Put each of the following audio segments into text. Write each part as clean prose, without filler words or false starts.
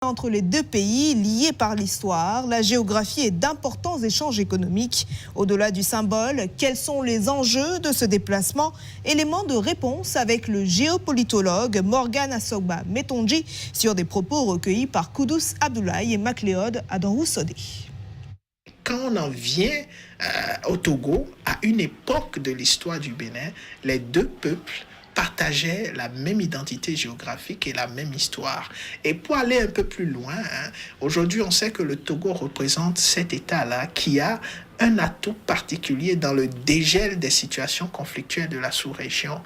Entre les deux pays, liés par l'histoire, la géographie et d'importants échanges économiques. Au-delà du symbole, quels sont les enjeux de ce déplacement? Élément de réponse avec le géopolitologue Morgan Asogba Metonji sur des propos recueillis par Koudous Abdoulaye et Macléod Adanroussodé. Quand on en vient au Togo, à une époque de l'histoire du Bénin, les deux peuples partageaient la même identité géographique et la même histoire. Et pour aller un peu plus loin, aujourd'hui on sait que le Togo représente cet État-là qui a un atout particulier dans le dégel des situations conflictuelles de la sous-région.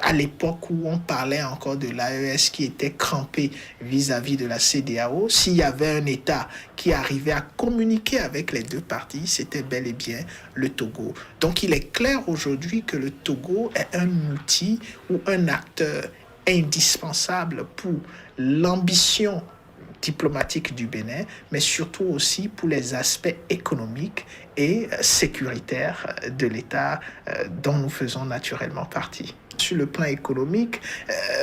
À l'époque où on parlait encore de l'AES qui était crampé vis-à-vis de la CEDEAO, s'il y avait un État qui arrivait à communiquer avec les deux parties, c'était bel et bien le Togo. Donc il est clair aujourd'hui que le Togo est un outil ou un acteur indispensable pour l'ambition diplomatique du Bénin, mais surtout aussi pour les aspects économiques et sécuritaires de l'État dont nous faisons naturellement partie. Sur le plan économique,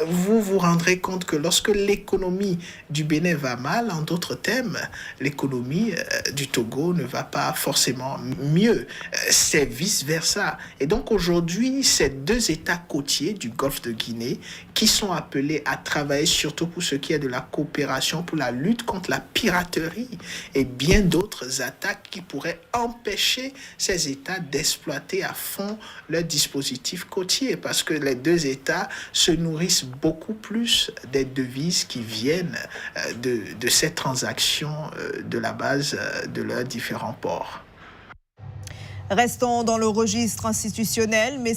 vous vous rendrez compte que lorsque l'économie du Bénin va mal, en d'autres termes, l'économie du Togo ne va pas forcément mieux. C'est vice-versa. Et donc aujourd'hui, ces deux États côtiers du Golfe de Guinée qui sont appelés à travailler surtout pour ce qui est de la coopération, pour la lutte contre la piraterie et bien d'autres attaques qui pourraient empêcher ces États d'exploiter à fond leurs dispositifs côtiers, parce que les deux États se nourrissent beaucoup plus des devises qui viennent de ces transactions de la base de leurs différents ports. Restons dans le registre institutionnel, mais